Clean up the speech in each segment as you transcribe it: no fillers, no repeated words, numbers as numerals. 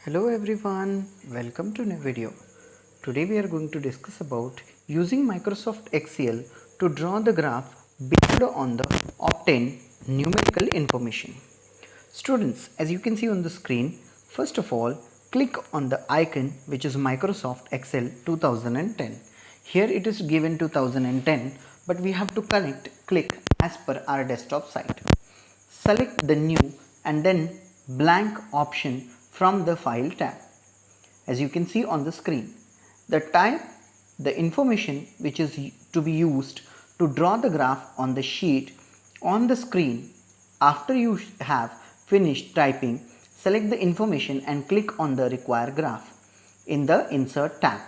Hello everyone, welcome to new video. Today we are going to discuss about using Microsoft Excel to draw the graph based on the obtained numerical information. Students, as you can see on the screen, first of all click on the icon which is Microsoft Excel 2010. Here it is given 2010, but we have to click as per our desktop site. Select the new and then blank option from the file tab. As you can see on the screen, the information which is to be used to draw the graph on the sheet on the screen. After you have finished typing, select the information and click on the required graph in the insert tab.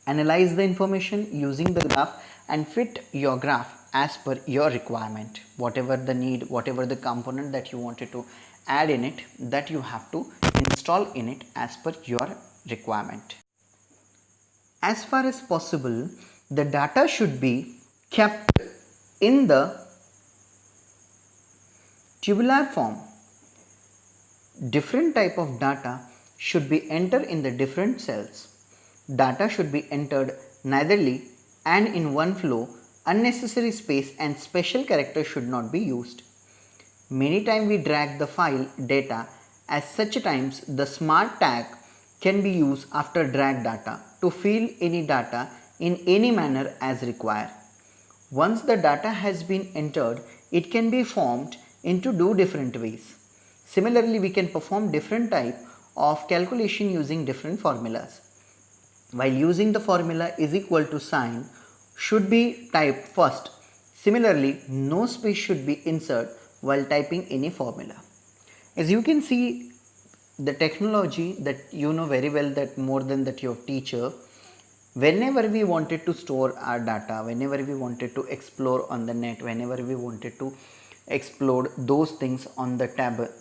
Analyze the information using the graph and fit your graph as per your requirement. Whatever the need, whatever the component that you wanted to add in it, that you have to install in it as per your requirement. As far as possible, the data should be kept in the tabular form. Different type of data should be entered in the different cells. Data should be entered neitherly and in one flow. Unnecessary space and special characters should not be used. Many times we drag the file data. As such times the smart tag can be used after drag data to fill any data in any manner as required. Once the data has been entered, it can be formed into two different ways. Similarly, we can perform different type of calculation using different formulas. While using the formula is equal to sign should be typed first. Similarly, no space should be inserted while typing any formula. As you can see, the technology that you know very well, that more than that your teacher, whenever we wanted to store our data, whenever we wanted to explore on the net, whenever we wanted to explore those things on the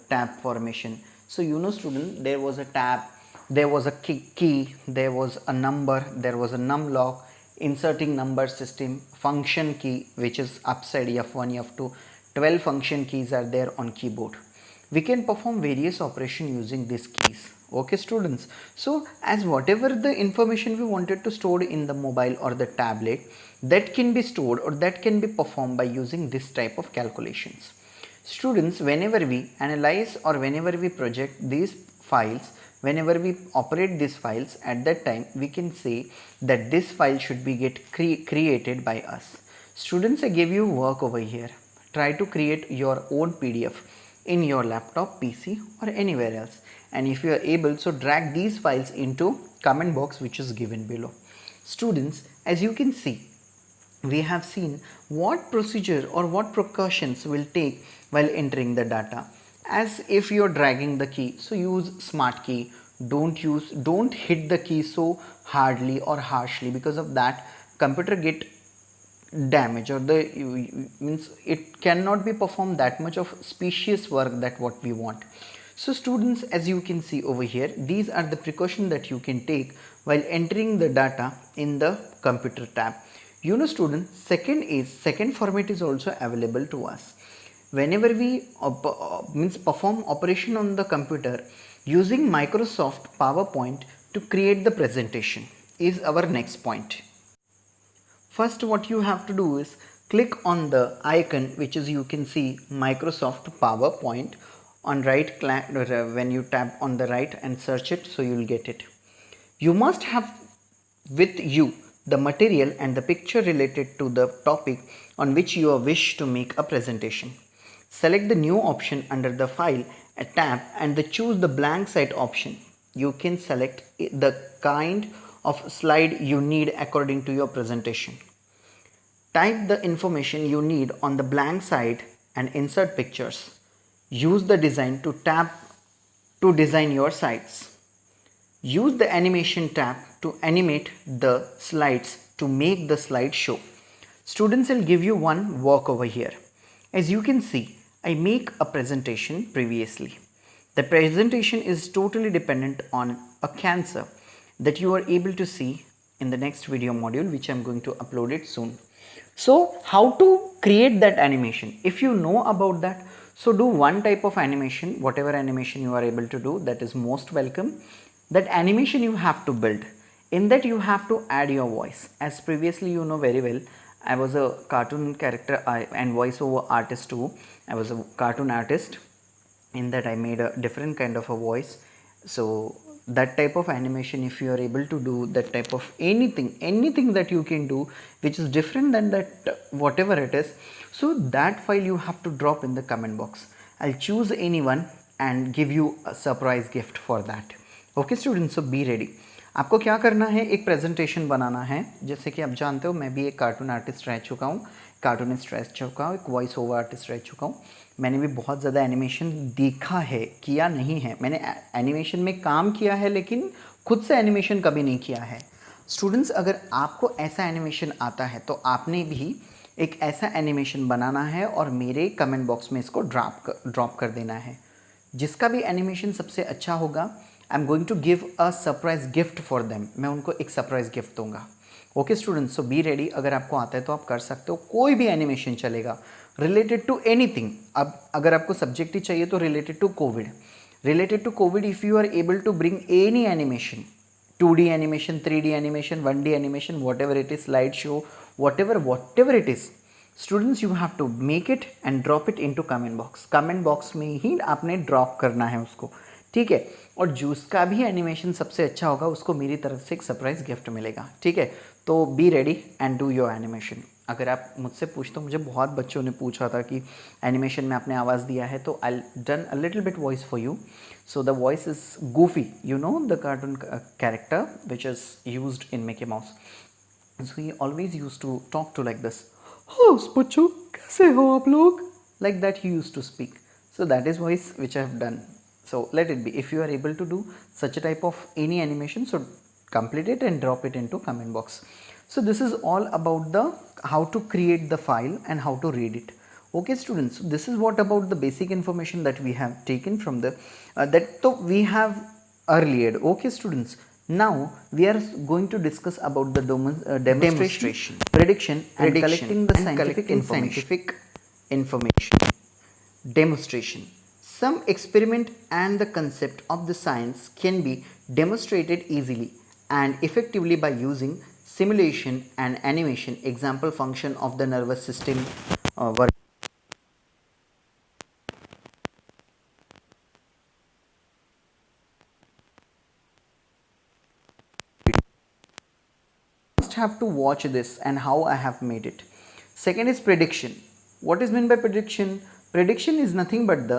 tab formation. So you know student, there was a tab, there was a key, there was a number, there was a numlock, inserting number system, function key which is upside F1, F2, 12 function keys are there on keyboard. We can perform various operations using these keys. Okay students, so as whatever the information we wanted to store in the mobile or the tablet, that can be stored or that can be performed by using this type of calculations. Students, whenever we analyze or whenever we project these files, whenever we operate these files, at that time we can say that this file should be created by us. Students, I gave you work over here. Try to create your own PDF in your laptop, PC or anywhere else, and if you are able, so drag these files into comment box which is given below. Students, as you can see, we have seen what procedure or what precautions will take while entering the data. As if you are dragging the key, so use smart key. Don't hit the key so hardly or harshly, because of that computer get damage or means it cannot be performed that much of specious work that what we want. So students, as you can see over here, these are the precautions that you can take while entering the data in the computer tab. You know students, second format is also available to us. Whenever we perform operation on the computer using Microsoft PowerPoint to create the presentation is our next point. First, what you have to do is click on the icon which is, you can see, Microsoft PowerPoint on right. When you tap on the right and search it, so you will get it. You must have with you the material and the picture related to the topic on which you wish to make a presentation. Select the new option under the file tab and choose the blank site option. You can select the kind of slide you need according to your presentation. Type the information you need on the blank side and insert pictures. Use the design to tab to design your sites. Use the animation tab to animate the slides to make the slide show. Students, will give you one work over here. As you can see, I make a presentation previously. The presentation is totally dependent on a cancer that you are able to see in the next video module, which I am going to upload it soon. So how to create that animation? If you know about that, So do one type of animation, whatever animation you are able to do, that is most welcome. That animation you have to build. In that you have to add your voice. As previously you know very well, I was a cartoon character and voiceover artist too. I was a cartoon artist. In that I made a different kind of a voice. So that type of animation, if you are able to do that type of anything that you can do which is different than that, whatever it is, so that file you have to drop in the comment box. I'll choose anyone and give you a surprise gift for that. Okay students, so be ready. आपको क्या करना है, एक presentation बनाना है. जैसे कि आप जानते हो मैं भी एक कार्टून आर्टिस्ट रह चुका हूँ, कार्टूनिस्ट रह चुका हूँ, एक वॉइस ओवर आर्टिस्ट रह चुका हूँ. मैंने भी बहुत ज़्यादा एनिमेशन देखा है, किया नहीं है. मैंने एनिमेशन में काम किया है लेकिन खुद से एनिमेशन कभी नहीं किया है. स्टूडेंट्स, अगर आपको ऐसा एनिमेशन आता है तो आपने भी एक ऐसा एनिमेशन बनाना है और मेरे कमेंट बॉक्स में इसको ड्रॉप कर देना है. जिसका भी एनिमेशन सबसे अच्छा होगा, I am going to give a surprise gift for them. मैं उनको एक सरप्राइज गिफ्ट दूंगा. Okay students, so be ready. अगर आपको आता है तो आप कर सकते हो, कोई भी एनिमेशन चलेगा रिलेटेड टू एनीथिंग. अब अगर आपको सब्जेक्ट ही चाहिए तो related to Covid, if you are able to bring any animation, 2D animation, 3D animation, 1D animation, whatever it is, slide show, whatever it is, students you have to make it and drop it into comment box. Comment box में ही आपने drop करना है उसको, ठीक है. और जिसका भी एनिमेशन सबसे अच्छा होगा उसको मेरी तरफ से एक सरप्राइज गिफ्ट मिलेगा, ठीक है. तो be ready and do your animation. अगर आप मुझसे पूछते हो, मुझे बहुत बच्चों ने पूछा था कि एनिमेशन में आपने आवाज़ दिया है, तो I done a little bit voice for you. So the voice is Goofy, you know the cartoon character which is used in Mickey Mouse. So he always use to talk to like this. हाँ बच्चों, कैसे हो आप लोग, like that he use to speak. So that is voice which I have done. So let it be. If you are able to do such a type of any animation, so complete it and drop it into comment box. So this is all about the how to create the file and how to read it. Okay students, so this is what about the basic information that we have taken from the we have earlier. Okay students, now we are going to discuss about the demonstration, prediction and collecting the scientific information. Demonstration. Some experiment and the concept of the science can be demonstrated easily and effectively by using simulation and animation. Example, function of the nervous system work. Must have to watch this and how I have made it. Second is prediction. What is meant by prediction? Prediction is nothing but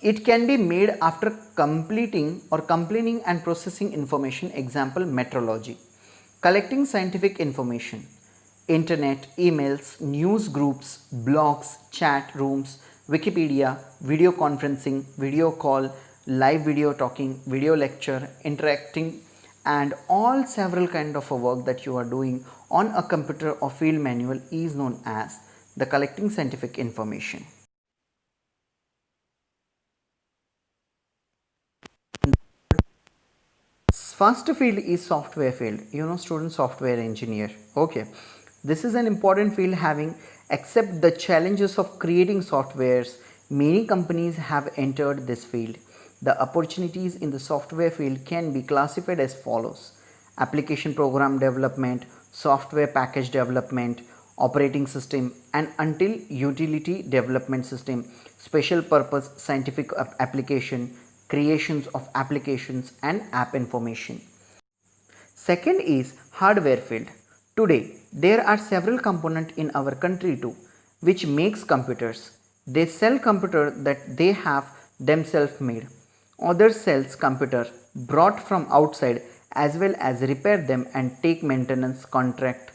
it can be made after completing or complaining and processing information. Example, metrology. Collecting scientific information, internet, emails, news groups, blogs, chat rooms, Wikipedia, video conferencing, video call, live video talking, video lecture, interacting, and all several kind of a work that you are doing on a computer or field manual is known as the collecting scientific information. First field is software field. You know student, software engineer. Okay, this is an important field having accept the challenges of creating softwares. Many companies have entered this field. The opportunities in the software field can be classified as follows: application program development, software package development, operating system, and until utility development system, special purpose scientific application, creations of applications and app information. Second is hardware field. Today there are several components in our country too which makes computers. They sell computer that they have themselves made. Others sells computer brought from outside as well as repair them and take maintenance contract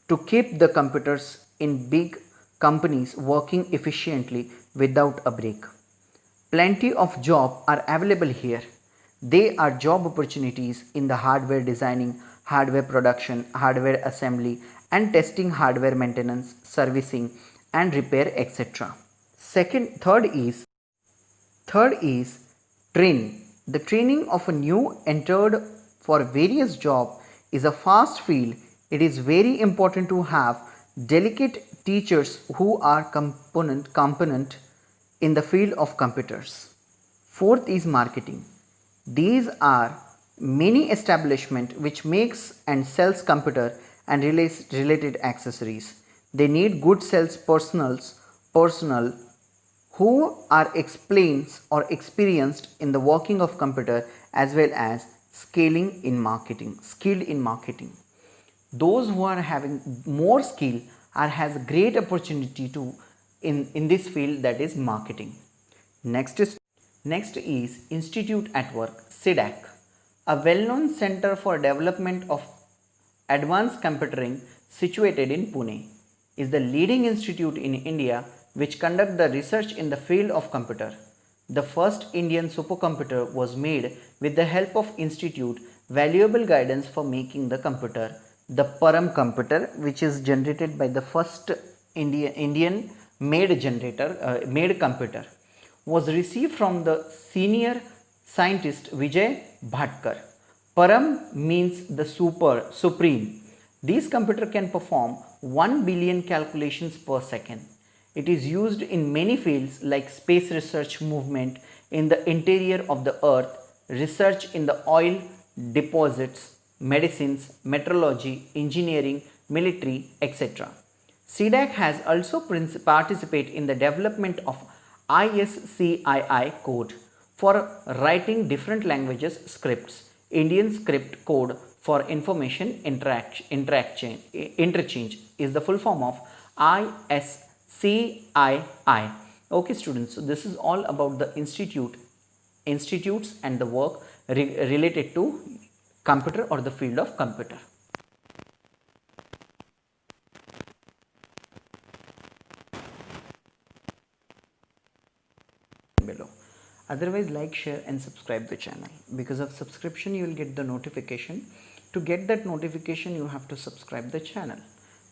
to keep the computers in big companies working efficiently without a break. Plenty of jobs are available here. They are job opportunities in the hardware designing, hardware production, hardware assembly and testing, hardware maintenance, servicing and repair, etc. Third is training. The training of a new entered for various job is a fast field. It is very important to have delicate teachers who are competent in the field of computers. Fourth is marketing. These are many establishment which makes and sells computer and related accessories. They need good sales personnel who are explains or experienced in the working of computer as well as skilled in marketing. Those who are having more skill are has a great opportunity to in this field, that is marketing. Next is Institute at Work, SIDAC, a well-known center for development of advanced computing situated in Pune, is the leading institute in India which conduct the research in the field of computer. The first Indian supercomputer was made with the help of institute, valuable guidance for making the computer. The Param computer, which is generated by the first Indian made computer, was received from the senior scientist Vijay Bhatkar. Param means the supreme. This computer can perform 1 billion calculations per second. It is used in many fields like space research, movement in the interior of the earth, research in the oil deposits, medicines, meteorology, engineering, military, etc. CDAC has also participated in the development of ISCII code for writing different languages scripts. Indian script code for information interchange is the full form of ISCII. Okay students, so this is all about the institutes and the work related to computer or the field of computer. Below. Otherwise, like, share and subscribe the channel. Because of subscription you will get the notification. To get that notification you have to subscribe the channel.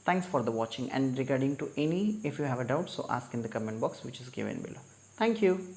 Thanks for the watching, and regarding to any, if you have a doubt, so ask in the comment box which is given below. Thank you.